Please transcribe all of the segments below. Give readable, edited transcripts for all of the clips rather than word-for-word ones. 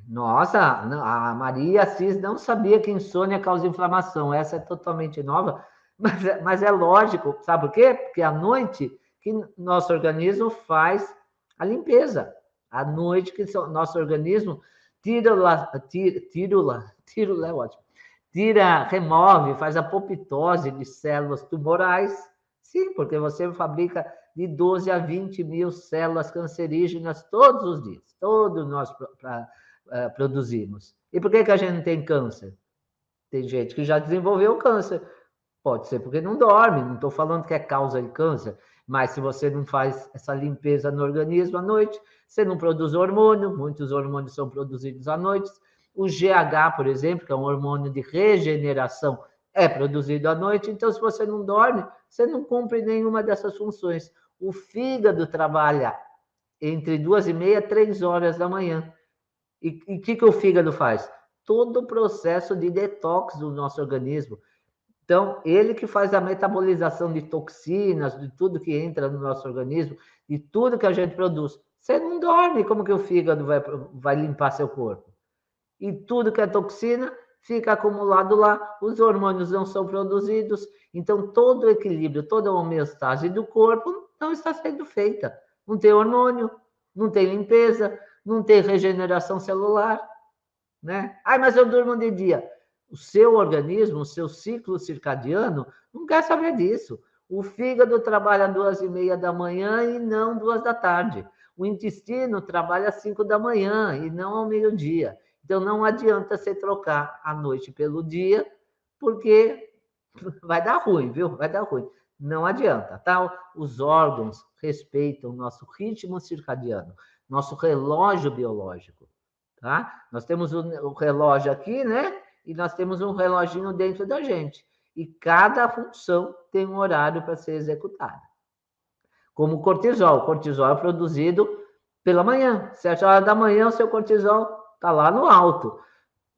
Nossa, a Maria Assis não sabia que insônia causa inflamação. Essa é totalmente nova, mas é lógico. Sabe por quê? Porque à noite que nosso organismo faz a limpeza. À noite que nosso organismo é ótimo. Tira, remove, faz a apoptose de células tumorais. Sim, porque você fabrica de 12 a 20 mil células cancerígenas todos os dias. Todos nós produzimos. E por que a gente não tem câncer? Tem gente que já desenvolveu câncer. Pode ser porque não dorme, não estou falando que é causa de câncer, mas se você não faz essa limpeza no organismo à noite, você não produz hormônio, muitos hormônios são produzidos à noite. O GH, por exemplo, que é um hormônio de regeneração, é produzido à noite, então se você não dorme, você não cumpre nenhuma dessas funções. O fígado trabalha entre 2h30 e 3h da manhã. E o que o fígado faz? Todo o processo de detox do nosso organismo. Então, ele que faz a metabolização de toxinas, de tudo que entra no nosso organismo, de tudo que a gente produz. Você não dorme, como que o fígado vai limpar seu corpo? E tudo que é toxina fica acumulado lá, os hormônios não são produzidos, então todo o equilíbrio, toda a homeostase do corpo não está sendo feita. Não tem hormônio, não tem limpeza, não tem regeneração celular, né? Ai, mas eu durmo de dia. O seu organismo, o seu ciclo circadiano, não quer saber disso. O fígado trabalha 2h30 da manhã e não 2 da tarde. O intestino trabalha às 5 da manhã e não ao meio-dia. Então, não adianta você trocar a noite pelo dia, porque vai dar ruim, viu? Vai dar ruim. Não adianta, tá? Os órgãos respeitam o nosso ritmo circadiano, nosso relógio biológico. Tá? Nós temos o relógio aqui, né? E nós temos um reloginho dentro da gente. E cada função tem um horário para ser executada. Como o cortisol. O cortisol é produzido pela manhã. 7h da manhã, o seu cortisol está lá no alto.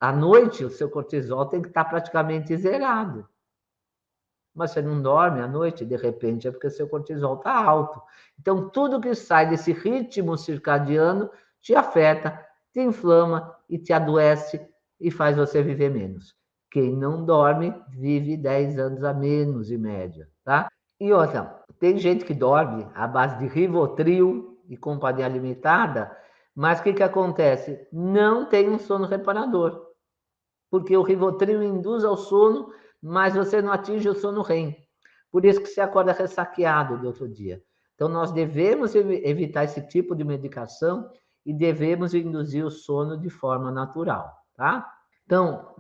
À noite, o seu cortisol tem que estar praticamente zerado. Mas você não dorme à noite, de repente, é porque seu cortisol está alto. Então, tudo que sai desse ritmo circadiano te afeta, te inflama e te adoece e faz você viver menos. Quem não dorme vive 10 anos a menos, em média, tá? E outra, tem gente que dorme à base de Rivotril e companhia limitada, mas o que acontece? Não tem um sono reparador, porque o Rivotril induz ao sono, mas você não atinge o sono REM. Por isso que você acorda ressaqueado do outro dia. Então, nós devemos evitar esse tipo de medicação e devemos induzir o sono de forma natural, tá? Então,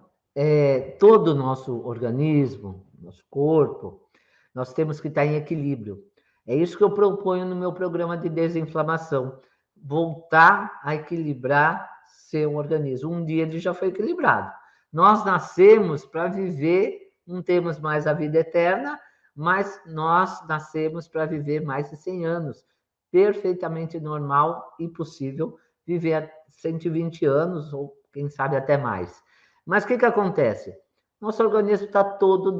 todo o nosso organismo, nosso corpo, nós temos que estar em equilíbrio. É isso que eu proponho no meu programa de desinflamação. Voltar a equilibrar seu organismo. Um dia ele já foi equilibrado. Nós nascemos para viver, não temos mais a vida eterna, mas nós nascemos para viver mais de 100 anos. Perfeitamente normal e possível viver 120 anos, ou quem sabe até mais. Mas o que acontece? Nosso organismo está todo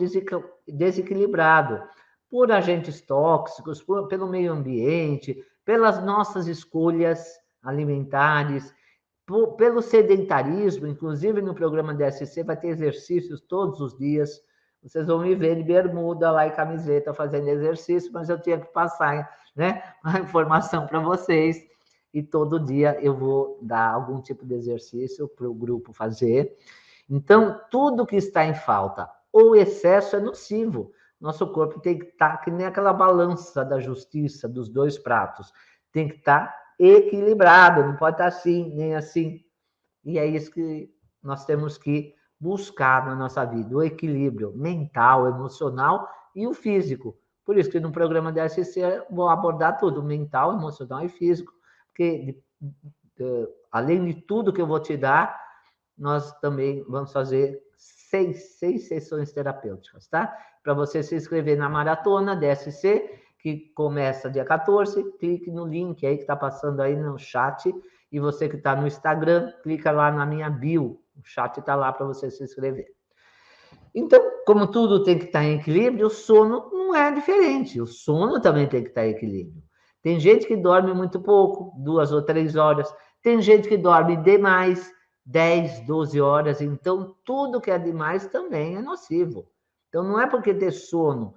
desequilibrado por agentes tóxicos, pelo meio ambiente, pelas nossas escolhas alimentares, pelo sedentarismo. Inclusive no programa DSC vai ter exercícios todos os dias. Vocês vão me ver de bermuda lá e camiseta fazendo exercício, mas eu tinha que passar, né, a informação para vocês. E todo dia eu vou dar algum tipo de exercício para o grupo fazer. Então, tudo que está em falta ou excesso é nocivo. Nosso corpo tem que estar que nem aquela balança da justiça dos dois pratos. Tem que estar equilibrado, não pode estar assim, nem assim. E é isso que nós temos que buscar na nossa vida, o equilíbrio mental, emocional e o físico. Por isso que no programa da SC eu vou abordar tudo, mental, emocional e físico, porque além de tudo que eu vou te dar, nós também vamos fazer seis sessões terapêuticas, tá? Para você se inscrever na maratona DSC, que começa dia 14, clique no link aí que está passando aí no chat, e você que está no Instagram, clica lá na minha bio, o chat está lá para você se inscrever. Então, como tudo tem que estar em equilíbrio, o sono não é diferente, o sono também tem que estar em equilíbrio. Tem gente que dorme muito pouco, 2 ou 3 horas, tem gente que dorme demais, 10, 12 horas. Então, tudo que é demais também é nocivo. Então, não é porque ter sono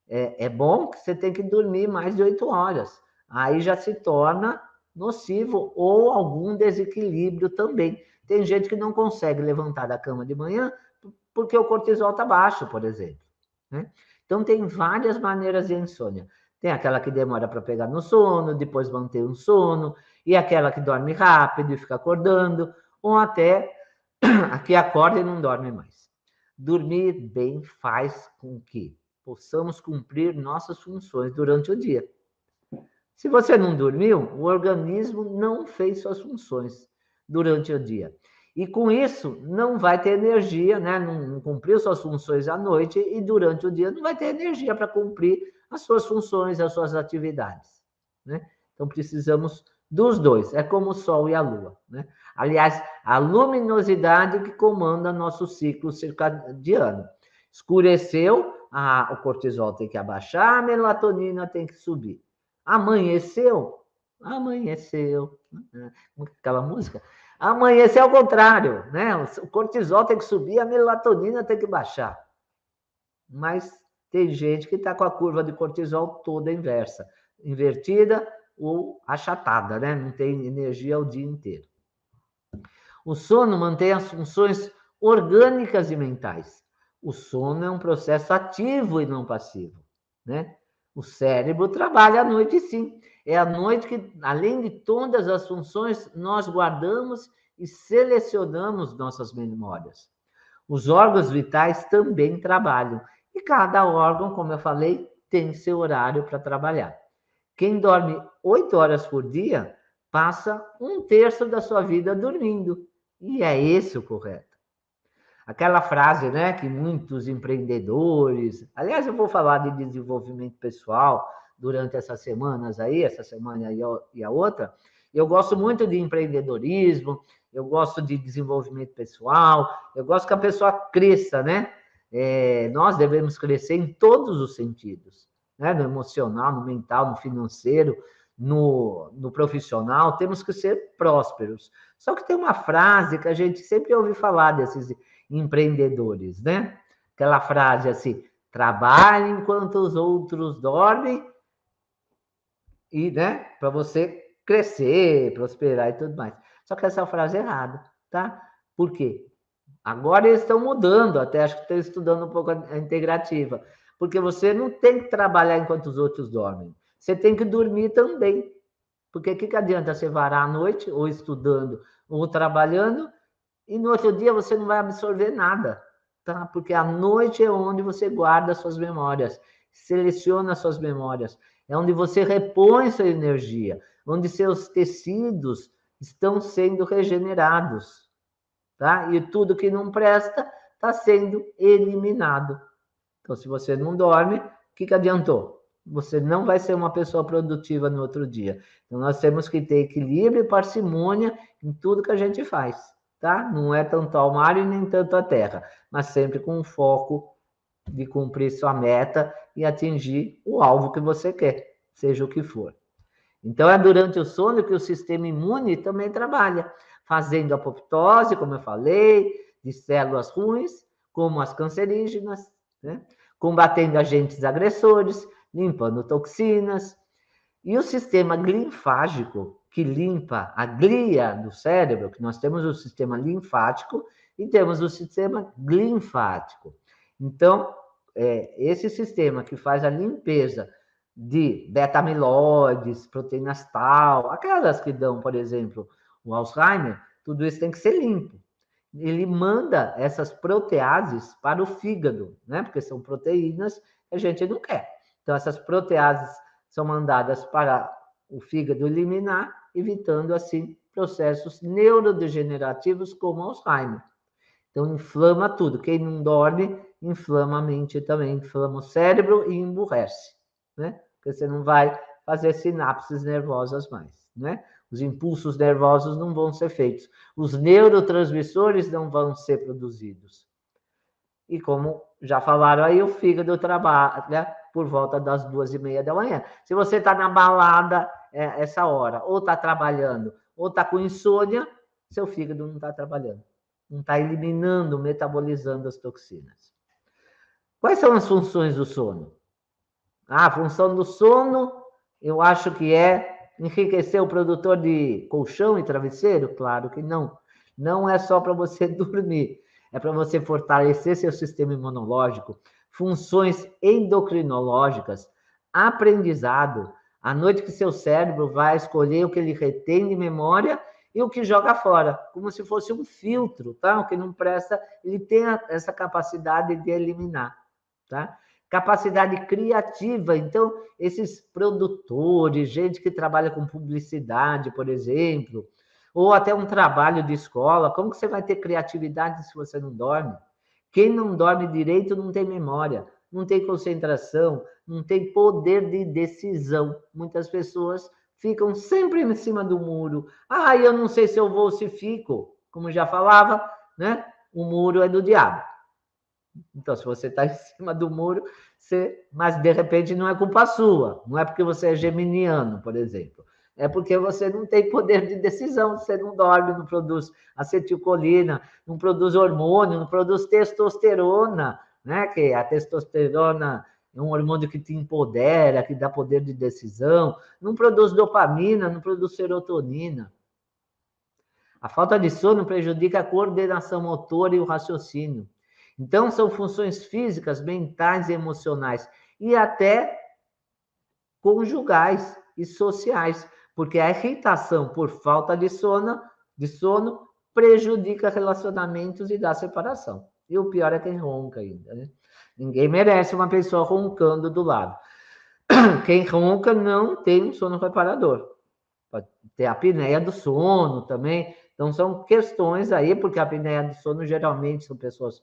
é bom que você tem que dormir mais de 8 horas. Aí já se torna nocivo ou algum desequilíbrio também. Tem gente que não consegue levantar da cama de manhã porque o cortisol está baixo, por exemplo. Né? Então, tem várias maneiras de insônia. Tem aquela que demora para pegar no sono, depois mantém um sono, e aquela que dorme rápido e fica acordando, ou até a que acorda e não dorme mais. Dormir bem faz com que possamos cumprir nossas funções durante o dia. Se você não dormiu, o organismo não fez suas funções durante o dia. E com isso, não vai ter energia, né? Não cumpriu suas funções à noite e durante o dia não vai ter energia para cumprir as suas funções, as suas atividades. Né? Então, precisamos dos dois. É como o Sol e a Lua. Né? Aliás, a luminosidade que comanda nosso ciclo circadiano. Escureceu, o cortisol tem que abaixar, a melatonina tem que subir. Amanheceu, amanheceu. Aquela música. Amanhecer ao contrário, né? O cortisol tem que subir, a melatonina tem que baixar. Mas tem gente que está com a curva de cortisol toda inversa, invertida ou achatada, né? Não tem energia o dia inteiro. O sono mantém as funções orgânicas e mentais. O sono é um processo ativo e não passivo, né? O cérebro trabalha à noite, sim. É à noite que, além de todas as funções, nós guardamos e selecionamos nossas memórias. Os órgãos vitais também trabalham. E cada órgão, como eu falei, tem seu horário para trabalhar. Quem dorme 8 horas por dia passa 1/3 da sua vida dormindo. E é esse o correto. Aquela frase, né, que muitos empreendedores... Aliás, eu vou falar de desenvolvimento pessoal durante essas semanas aí, essa semana e a outra. Eu gosto muito de empreendedorismo, eu gosto de desenvolvimento pessoal, eu gosto que a pessoa cresça, né? Nós devemos crescer em todos os sentidos, né? No emocional, no mental, no financeiro, no profissional, temos que ser prósperos. Só que tem uma frase que a gente sempre ouve falar desses empreendedores, né? Aquela frase assim: trabalhe enquanto os outros dormem, e, né, para você crescer, prosperar e tudo mais. Só que essa frase é errada, tá? Por quê? Agora eles estão mudando, até acho que estão estudando um pouco a integrativa, porque você não tem que trabalhar enquanto os outros dormem, você tem que dormir também. Porque o que adianta você varar à noite, ou estudando, ou trabalhando, e no outro dia você não vai absorver nada, tá? Porque a noite é onde você guarda suas memórias, seleciona suas memórias, é onde você repõe sua energia, onde seus tecidos estão sendo regenerados, tá? E tudo que não presta está sendo eliminado. Então, se você não dorme, o que adiantou? Você não vai ser uma pessoa produtiva no outro dia. Então, nós temos que ter equilíbrio e parcimônia em tudo que a gente faz, tá? Não é tanto ao mar e nem tanto à terra, mas sempre com o foco de cumprir sua meta e atingir o alvo que você quer, seja o que for. Então, é durante o sono que o sistema imune também trabalha, fazendo apoptose, como eu falei, de células ruins, como as cancerígenas, né? Combatendo agentes agressores, limpando toxinas. E o sistema linfático, que limpa a glia do cérebro, que nós temos o sistema linfático e temos o sistema linfático. Então, esse sistema que faz a limpeza de beta-amiloides, proteínas tal, aquelas que dão, por exemplo, o Alzheimer, tudo isso tem que ser limpo. Ele manda essas proteases para o fígado, né? Porque são proteínas que a gente não quer. Então, essas proteases são mandadas para o fígado eliminar, evitando, assim, processos neurodegenerativos como Alzheimer. Então, inflama tudo. Quem não dorme, inflama a mente também, inflama o cérebro e emburrece, né? Porque você não vai fazer sinapses nervosas mais, né? Os impulsos nervosos não vão ser feitos. Os neurotransmissores não vão ser produzidos. E como já falaram aí, o fígado trabalha, né, por volta das 2:30 da manhã. Se você está na balada essa hora, ou está trabalhando, ou está com insônia, seu fígado não está trabalhando, não está eliminando, metabolizando as toxinas. Quais são as funções do sono? A função do sono, eu acho que é enriquecer o produtor de colchão e travesseiro? Claro que não. Não é só para você dormir, é para você fortalecer seu sistema imunológico, funções endocrinológicas, aprendizado. À noite que seu cérebro vai escolher o que ele retém de memória e o que joga fora, como se fosse um filtro, tá? O que não presta, ele tem essa capacidade de eliminar, tá? Capacidade criativa. Então, esses produtores, gente que trabalha com publicidade, por exemplo, ou até um trabalho de escola, como que você vai ter criatividade se você não dorme? Quem não dorme direito não tem memória, não tem concentração, não tem poder de decisão. Muitas pessoas ficam sempre em cima do muro. Ah, eu não sei se eu vou ou se fico. Como já falava, né? O muro é do diabo. Então, se você está em cima do muro, mas de repente não é culpa sua, não é porque você é geminiano, por exemplo. É porque você não tem poder de decisão, você não dorme, não produz acetilcolina, não produz hormônio, não produz testosterona, né? Que a testosterona é um hormônio que te empodera, que dá poder de decisão, não produz dopamina, não produz serotonina. A falta de sono prejudica a coordenação motora e o raciocínio. Então, são funções físicas, mentais e emocionais, e até conjugais e sociais, porque a irritação por falta de sono prejudica relacionamentos e dá separação. E o pior é quem ronca ainda, né? Ninguém merece uma pessoa roncando do lado. Quem ronca não tem um sono reparador. Pode ter a apneia do sono também. Então, são questões aí, porque a apneia do sono geralmente são pessoas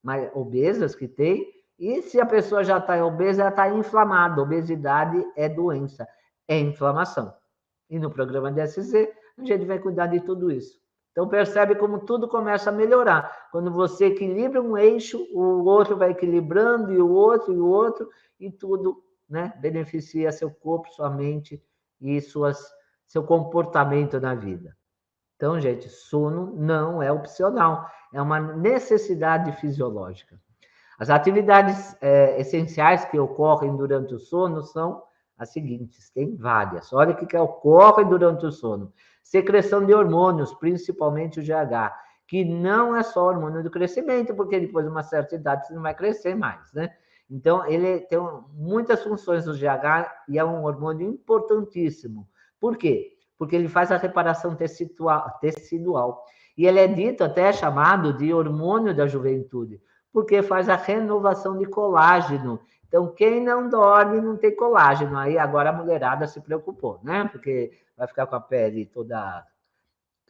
mais obesas que têm, e se a pessoa já está obesa, ela está inflamada. Obesidade é doença, é inflamação. E no programa DSZ, a gente vai cuidar de tudo isso. Então, percebe como tudo começa a melhorar. Quando você equilibra um eixo, o outro vai equilibrando, e o outro, e tudo, né, beneficia seu corpo, sua mente e seu comportamento na vida. Então, gente, sono não é opcional, é uma necessidade fisiológica. As atividades essenciais que ocorrem durante o sono são as seguintes, tem várias. Olha o que ocorre durante o sono. Secreção de hormônios, principalmente o GH, que não é só hormônio do crescimento, porque depois de uma certa idade você não vai crescer mais, né? Então, ele tem muitas funções do GH e é um hormônio importantíssimo. Por quê? Porque ele faz a reparação tecidual. E ele é dito, até chamado de hormônio da juventude, porque faz a renovação de colágeno. Então, quem não dorme não tem colágeno. Aí agora a mulherada se preocupou, né? Porque vai ficar com a pele toda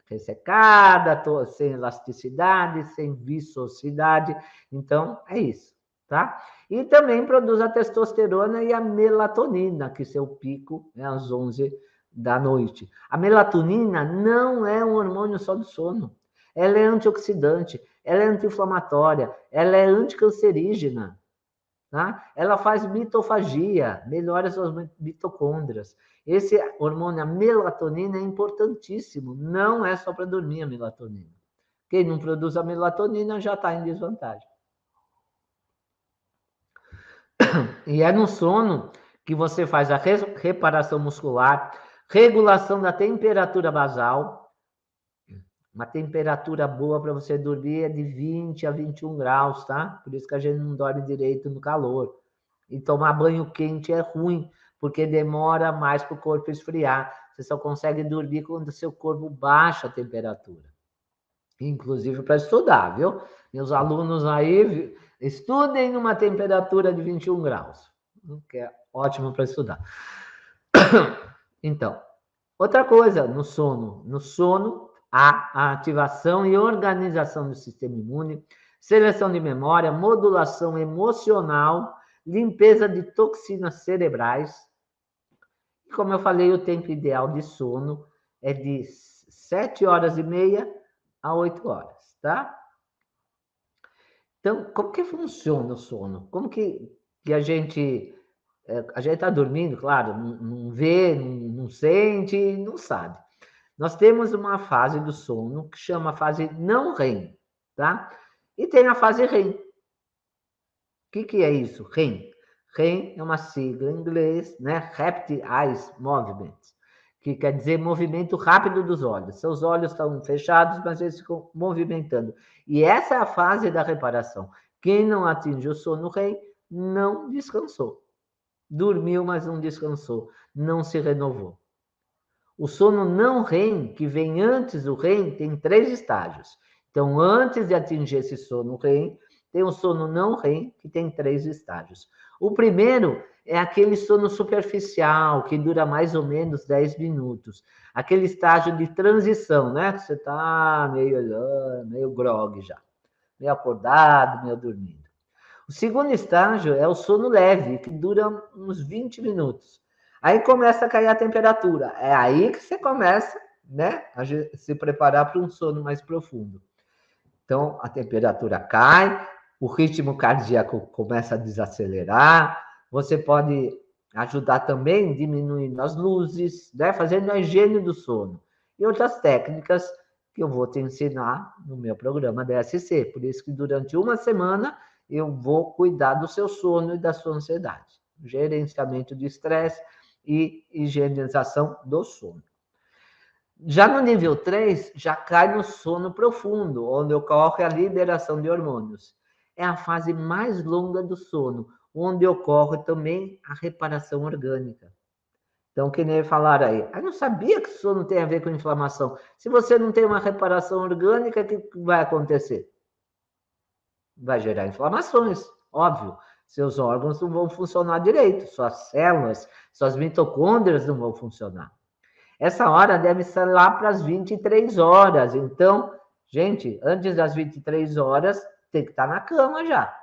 ressecada, sem elasticidade, sem viçosidade. Então, é isso, tá? E também produz a testosterona e a melatonina, que seu pico é às 11 da noite. A melatonina não é um hormônio só do sono. Ela é antioxidante, ela é anti-inflamatória, ela é anticancerígena. Tá? Ela faz mitofagia, melhora suas mitocôndrias. Esse hormônio, a melatonina, é importantíssimo. Não é só para dormir a melatonina. Quem não produz a melatonina já está em desvantagem. E é no sono que você faz a reparação muscular, regulação da temperatura basal. Uma temperatura boa para você dormir é de 20 a 21 graus, tá? Por isso que a gente não dorme direito no calor. E tomar banho quente é ruim, porque demora mais para o corpo esfriar. Você só consegue dormir quando o seu corpo baixa a temperatura. Inclusive para estudar, viu? Meus alunos aí, estudem numa temperatura de 21 graus, que é ótimo para estudar. Então, outra coisa no sono. No sono, há a ativação e organização do sistema imune, seleção de memória, modulação emocional, limpeza de toxinas cerebrais. E como eu falei, o tempo ideal de sono é de 7 horas e meia a 8 horas, tá? Então, como que funciona o sono? Como que a gente está dormindo, claro, não vê, não sente, não sabe. Nós temos uma fase do sono que chama fase não REM, tá? E tem a fase REM. O que é isso? REM. REM é uma sigla em inglês, né? Rapid Eyes Movement, que quer dizer movimento rápido dos olhos. Seus olhos estão fechados, mas eles ficam movimentando. E essa é a fase da reparação. Quem não atinge o sono REM não descansou. Dormiu, mas não descansou. Não se renovou. O sono não REM, que vem antes do REM, tem 3 estágios. Então, antes de atingir esse sono REM, tem o sono não REM, que tem 3 estágios. O primeiro é aquele sono superficial, que dura mais ou menos 10 minutos. Aquele estágio de transição, né? Que você está meio grogue já. Meio acordado, meio dormindo. O segundo estágio é o sono leve, que dura uns 20 minutos. Aí começa a cair a temperatura. É aí que você começa, né, a se preparar para um sono mais profundo. Então, a temperatura cai, o ritmo cardíaco começa a desacelerar, você pode ajudar também diminuindo as luzes, né, fazendo a higiene do sono. E outras técnicas que eu vou te ensinar no meu programa DSC. Por isso que durante uma semana eu vou cuidar do seu sono e da sua ansiedade. Gerenciamento de estresse e higienização do sono. Já no nível 3, já cai no sono profundo, onde ocorre a liberação de hormônios. É a fase mais longa do sono, onde ocorre também a reparação orgânica. Então, que nem falaram aí, eu não sabia que sono tem a ver com inflamação. Se você não tem uma reparação orgânica, o que vai acontecer? Vai gerar inflamações, óbvio. Seus órgãos não vão funcionar direito, suas células, suas mitocôndrias não vão funcionar. Essa hora deve ser lá para as 23 horas. Então, gente, antes das 23 horas, tem que estar na cama já.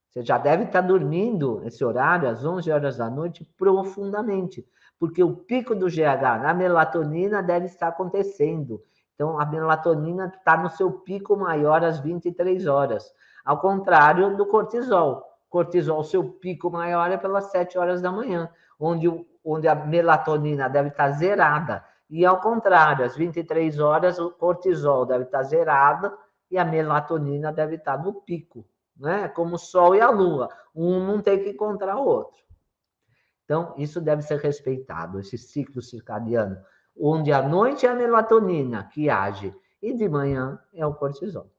Você já deve estar dormindo esse horário, às 11 horas da noite, profundamente. Porque o pico do GH na melatonina deve estar acontecendo. Então, a melatonina está no seu pico maior às 23 horas. Ao contrário do cortisol. Cortisol, seu pico maior é pelas 7 horas da manhã, onde a melatonina deve estar zerada. E ao contrário, às 23 horas, o cortisol deve estar zerado e a melatonina deve estar no pico, né? Como o Sol e a Lua. Um não tem que encontrar o outro. Então, isso deve ser respeitado, esse ciclo circadiano, onde à noite é a melatonina que age e de manhã é o cortisol.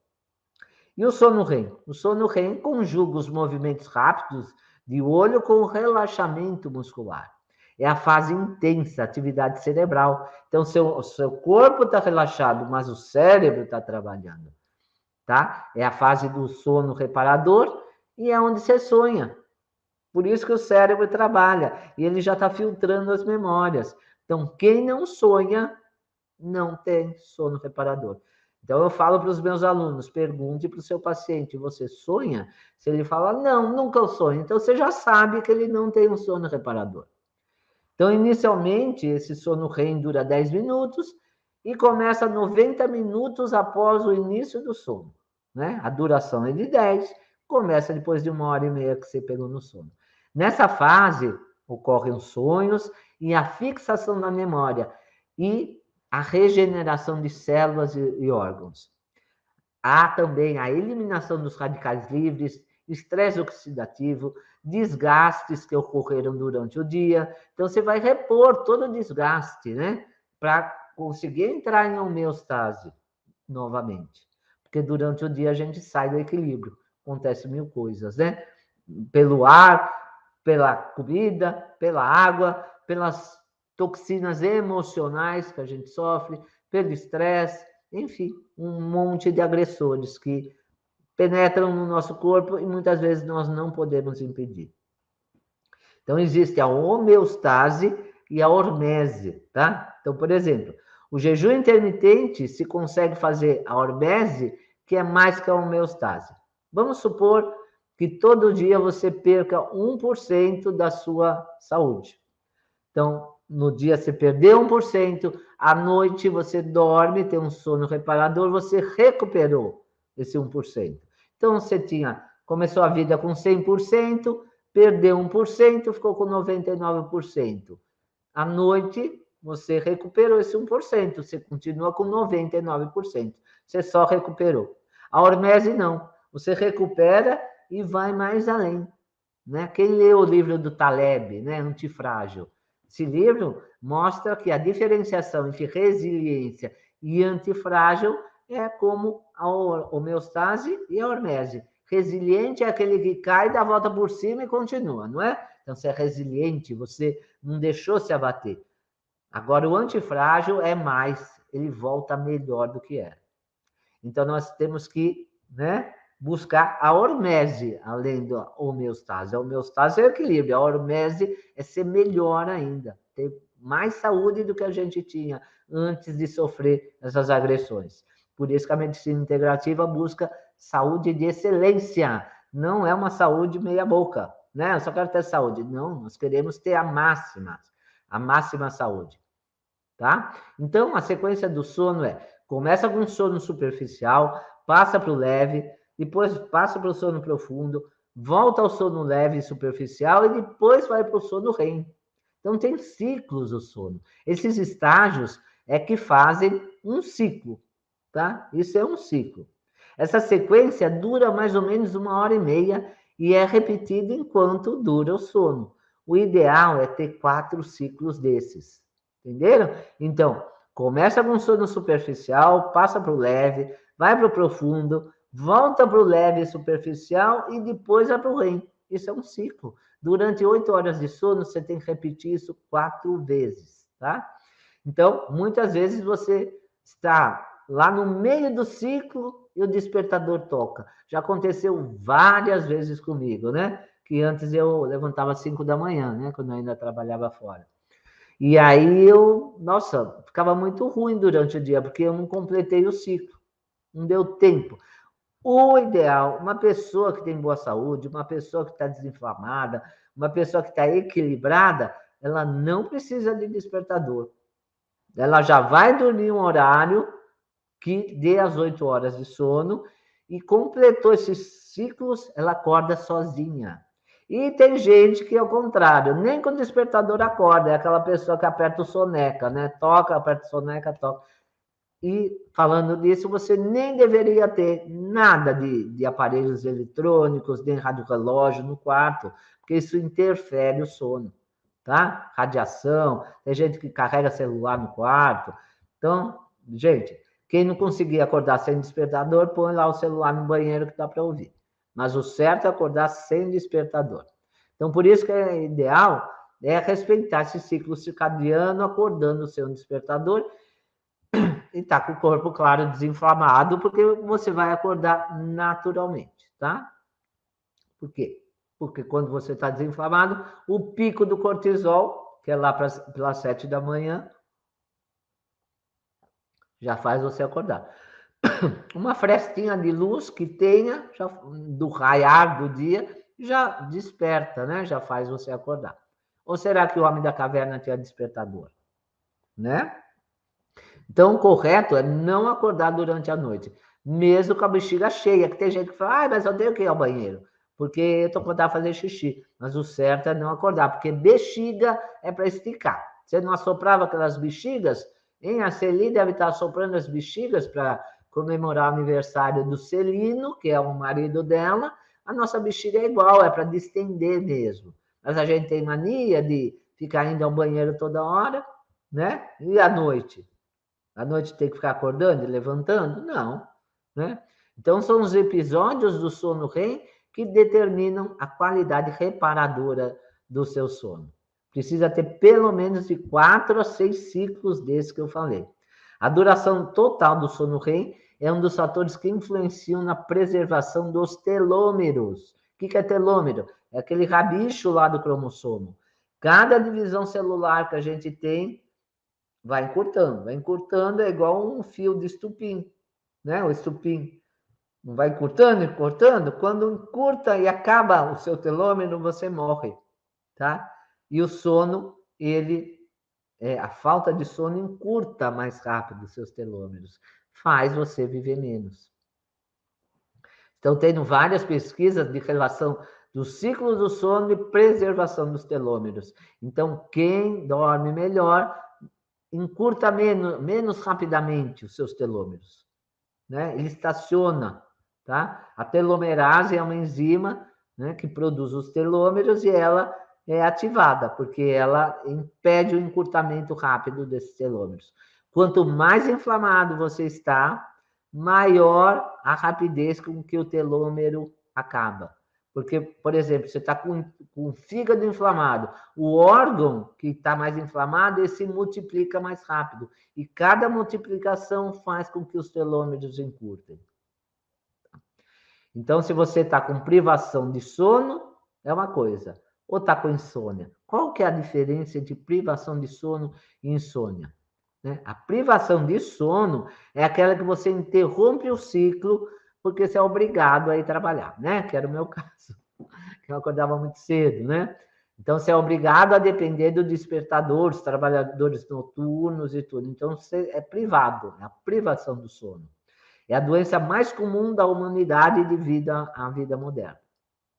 E o sono REM? O sono REM conjuga os movimentos rápidos de olho com o relaxamento muscular. É a fase intensa, atividade cerebral. Então, seu corpo está relaxado, mas o cérebro está trabalhando. Tá? É a fase do sono reparador e é onde você sonha. Por isso que o cérebro trabalha e ele já está filtrando as memórias. Então, quem não sonha, não tem sono reparador. Então, eu falo para os meus alunos, pergunte para o seu paciente, você sonha? Se ele fala, não, nunca eu sonho. Então, você já sabe que ele não tem um sono reparador. Então, inicialmente, esse sono REM dura 10 minutos e começa 90 minutos após o início do sono. Né? A duração é de 10, começa depois de 1h30 que você pegou no sono. Nessa fase, ocorrem os sonhos e a fixação da memória e a regeneração de células e órgãos. Há também a eliminação dos radicais livres, estresse oxidativo, desgastes que ocorreram durante o dia. Então, você vai repor todo o desgaste, né? Para conseguir entrar em homeostase novamente. Porque durante o dia a gente sai do equilíbrio. Acontece 1000 coisas, né? Pelo ar, pela comida, pela água, pelas toxinas emocionais que a gente sofre, pelo estresse, enfim, um monte de agressores que penetram no nosso corpo e muitas vezes nós não podemos impedir. Então, existe a homeostase e a hormese, tá? Então, por exemplo, o jejum intermitente se consegue fazer a hormese, que é mais que a homeostase. Vamos supor que todo dia você perca 1% da sua saúde. Então, no dia você perdeu 1%, à noite você dorme, tem um sono reparador, você recuperou esse 1%. Então, você começou a vida com 100%, perdeu 1%, ficou com 99%. À noite, você recuperou esse 1%, você continua com 99%, você só recuperou. A hormese não, você recupera e vai mais além. Né? Quem leu o livro do Taleb, né, Antifrágil, esse livro mostra que a diferenciação entre resiliência e antifrágil é como a homeostase e a hormese. Resiliente é aquele que cai, dá a volta por cima e continua, não é? Então, você é resiliente, você não deixou se abater. Agora, o antifrágil é mais, ele volta melhor do que era. Então, nós temos que, né, buscar a hormese, além da homeostase. A homeostase é o equilíbrio, a hormese é ser melhor ainda, ter mais saúde do que a gente tinha antes de sofrer essas agressões. Por isso que a medicina integrativa busca saúde de excelência, não é uma saúde meia boca, né? Eu só quero ter saúde. Não, nós queremos ter a máxima saúde, tá? Então, a sequência do sono começa com sono superficial, passa para o leve, depois passa para o sono profundo, volta ao sono leve e superficial e depois vai para o sono REM. Então, tem ciclos o sono. Esses estágios é que fazem um ciclo, tá? Isso é um ciclo. Essa sequência dura mais ou menos 1h30 e é repetida enquanto dura o sono. O ideal é ter 4 ciclos desses. Entenderam? Então, começa com sono superficial, passa para o leve, vai para o profundo, volta para o leve e superficial e depois vai para o REM. Isso é um ciclo. Durante 8 horas de sono, você tem que repetir isso 4 vezes, tá? Então, muitas vezes você está lá no meio do ciclo e o despertador toca. Já aconteceu várias vezes comigo, né? Que antes eu levantava às 5 da manhã, né? Quando eu ainda trabalhava fora. E aí nossa, ficava muito ruim durante o dia, porque eu não completei o ciclo, não deu tempo. O ideal, uma pessoa que tem boa saúde, uma pessoa que está desinflamada, uma pessoa que está equilibrada, ela não precisa de despertador. Ela já vai dormir um horário que dê as 8 horas de sono e completou esses ciclos, ela acorda sozinha. E tem gente que é o contrário, nem com o despertador acorda, é aquela pessoa que aperta o soneca, né? Toca, aperta o soneca, toca. E falando disso, você nem deveria ter nada de aparelhos eletrônicos, nem rádio relógio no quarto, porque isso interfere o sono, tá? Radiação, tem gente que carrega celular no quarto. Então, gente, quem não conseguir acordar sem despertador, põe lá o celular no banheiro que dá para ouvir. Mas o certo é acordar sem despertador. Então, por isso que é ideal respeitar esse ciclo circadiano, acordando sem despertador e tá com o corpo, claro, desinflamado, porque você vai acordar naturalmente, tá? Por quê? Porque quando você está desinflamado, o pico do cortisol, que é lá pelas 7 da manhã, já faz você acordar. Uma frestinha de luz que tenha, já, do raiar do dia, já desperta, né? Já faz você acordar. Ou será que o homem da caverna tinha despertador? Né? Então, o correto é não acordar durante a noite, mesmo com a bexiga cheia, que tem gente que fala, mas eu tenho que ir ao banheiro, porque eu estou acordado a fazer xixi. Mas o certo é não acordar, porque bexiga é para esticar. Você não assoprava aquelas bexigas? A Celi deve estar assoprando as bexigas para comemorar o aniversário do Celino, que é o marido dela. A nossa bexiga é igual, é para distender mesmo. Mas a gente tem mania de ficar indo ao banheiro toda hora, né? E à noite? À noite tem que ficar acordando e levantando? Não, né? Então, são os episódios do sono REM que determinam a qualidade reparadora do seu sono. Precisa ter pelo menos de 4 a 6 ciclos desses que eu falei. A duração total do sono REM é um dos fatores que influenciam na preservação dos telômeros. O que é telômero? É aquele rabicho lá do cromossomo. Cada divisão celular que a gente tem vai encurtando, é igual um fio de estupim, né? O estupim não vai encurtando e cortando, quando encurta e acaba o seu telômero, você morre, tá? E o sono, a falta de sono encurta mais rápido os seus telômeros, faz você viver menos. Então, tendo várias pesquisas de relação do ciclo do sono e preservação dos telômeros. Então, quem dorme melhor encurta menos rapidamente os seus telômeros, né? Ele estaciona, tá? A telomerase é uma enzima, né, que produz os telômeros e ela é ativada, porque ela impede o encurtamento rápido desses telômeros. Quanto mais inflamado você está, maior a rapidez com que o telômero acaba. Porque, por exemplo, você está com o fígado inflamado, o órgão que está mais inflamado, ele se multiplica mais rápido. E cada multiplicação faz com que os telômeros encurtem. Então, se você está com privação de sono, é uma coisa. Ou está com insônia. Qual que é a diferença entre privação de sono e insônia? Né? A privação de sono é aquela que você interrompe o ciclo porque você é obrigado a ir trabalhar, né? Que era o meu caso, que eu acordava muito cedo, né? Então, você é obrigado a depender do despertador, dos trabalhadores noturnos e tudo. Então, você é privado, é a privação do sono. É a doença mais comum da humanidade devido à vida moderna,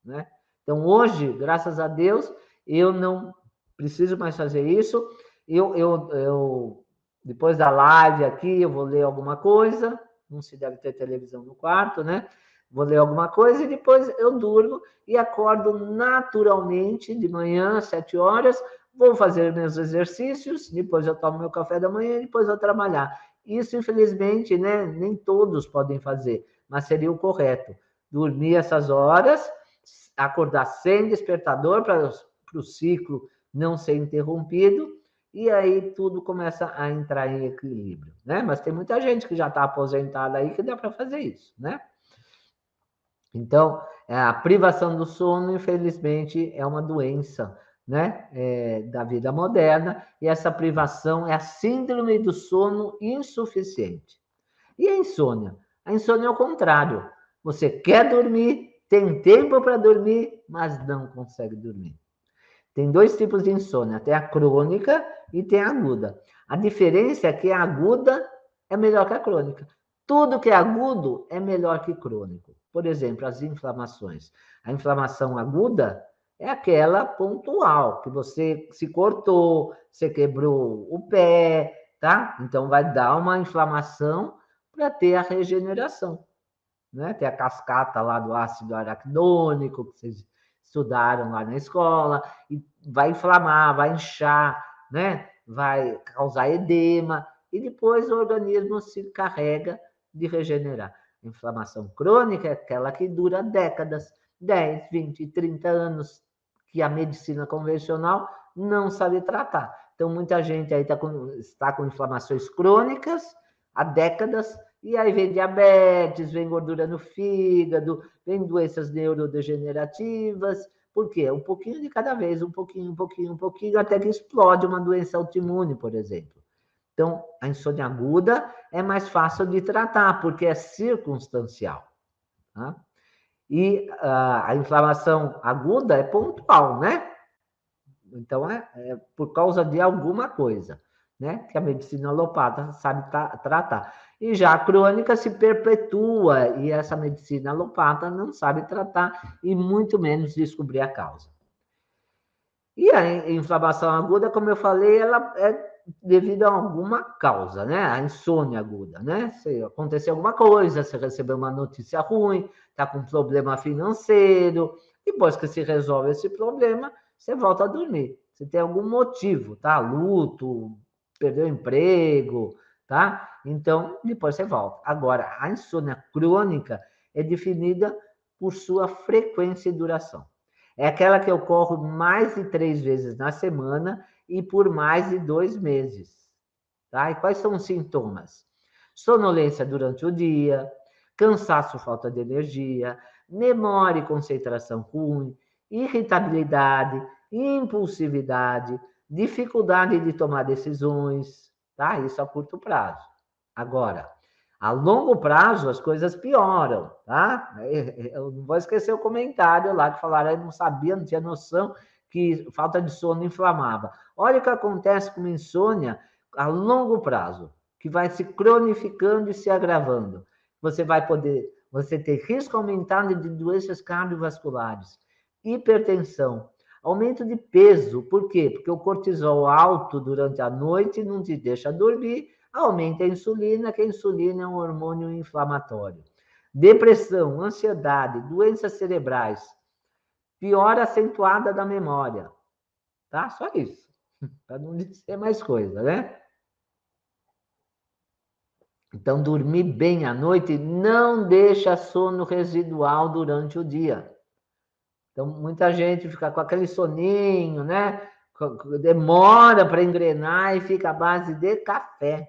né? Então, hoje, graças a Deus, eu não preciso mais fazer isso. Depois da live aqui, eu vou ler alguma coisa. Não se deve ter televisão no quarto, né? Vou ler alguma coisa e depois eu durmo e acordo naturalmente de manhã, às 7 horas. Vou fazer meus exercícios, depois eu tomo meu café da manhã e depois vou trabalhar. Isso, infelizmente, né, nem todos podem fazer, mas seria o correto. Dormir essas horas, acordar sem despertador para o ciclo não ser interrompido, e aí tudo começa a entrar em equilíbrio, né? Mas tem muita gente que já está aposentada aí que dá para fazer isso, né? Então, a privação do sono, infelizmente, é uma doença, né, da vida moderna, e essa privação é a síndrome do sono insuficiente. E a insônia? A insônia é o contrário. Você quer dormir, tem tempo para dormir, mas não consegue dormir. Tem dois tipos de insônia, tem a crônica e tem a aguda. A diferença é que a aguda é melhor que a crônica. Tudo que é agudo é melhor que crônico. Por exemplo, as inflamações. A inflamação aguda é aquela pontual, que você se cortou, você quebrou o pé, tá? Então vai dar uma inflamação para ter a regeneração, né? Tem a cascata lá do ácido araquidônico, que vocês estudaram lá na escola, e vai inflamar, vai inchar, né? Vai causar edema, e depois o organismo se carrega de regenerar. A inflamação crônica é aquela que dura décadas, 10, 20, 30 anos, que a medicina convencional não sabe tratar. Então, muita gente aí está com inflamações crônicas há décadas, e aí vem diabetes, vem gordura no fígado, vem doenças neurodegenerativas. Por quê? Um pouquinho de cada vez, um pouquinho, até que explode uma doença autoimune, por exemplo. Então, a insônia aguda é mais fácil de tratar, porque é circunstancial. Tá? E a inflamação aguda é pontual, né? Então, é por causa de alguma coisa, né? Que a medicina alopata sabe tratar. E já a crônica se perpetua, e essa medicina alopata não sabe tratar, e muito menos descobrir a causa. E a inflamação aguda, como eu falei, ela é devido a alguma causa, né? A insônia aguda, né? Se acontecer alguma coisa, você recebeu uma notícia ruim, está com um problema financeiro, depois que se resolve esse problema, você volta a dormir. Você tem algum motivo, tá? Luto, perdeu o emprego, tá? Então, depois você volta. Agora, a insônia crônica é definida por sua frequência e duração. É aquela que ocorre mais de 3 vezes na semana e por mais de 2 meses. Tá? E quais são os sintomas? Sonolência durante o dia, cansaço, falta de energia, memória e concentração ruim, irritabilidade, impulsividade, dificuldade de tomar decisões, tá? Isso a curto prazo. Agora, a longo prazo, as coisas pioram, tá? Eu não vou esquecer o comentário lá que falaram, eu não sabia, não tinha noção que falta de sono inflamava. Olha o que acontece com insônia a longo prazo, que vai se cronificando e se agravando. Você tem risco aumentado de doenças cardiovasculares, hipertensão, Aumento de peso, por quê? Porque o cortisol alto durante a noite não te deixa dormir, aumenta a insulina, que a insulina é um hormônio inflamatório. Depressão, ansiedade, doenças cerebrais, piora acentuada da memória, tá? Só isso, para não dizer mais coisa, né? Então, dormir bem à noite não deixa sono residual durante o dia. Então, muita gente fica com aquele soninho, né? Demora para engrenar e fica à base de café,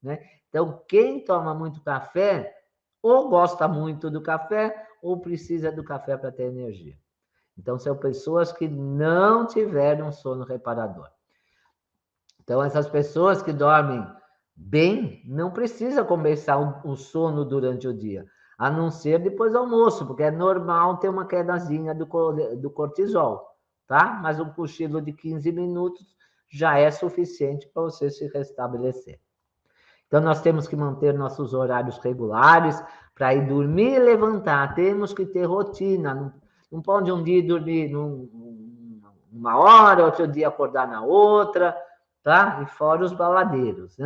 né? Então, quem toma muito café, ou gosta muito do café, ou precisa do café para ter energia. Então, são pessoas que não tiveram sono reparador. Então, essas pessoas que dormem bem, não precisa começar o sono durante o dia, a não ser depois do almoço, porque é normal ter uma quedazinha do cortisol, tá? Mas um cochilo de 15 minutos já é suficiente para você se restabelecer. Então, nós temos que manter nossos horários regulares para ir dormir e levantar. Temos que ter rotina. Não pode um dia dormir numa hora, outro dia acordar na outra, tá? E fora os baladeiros, né?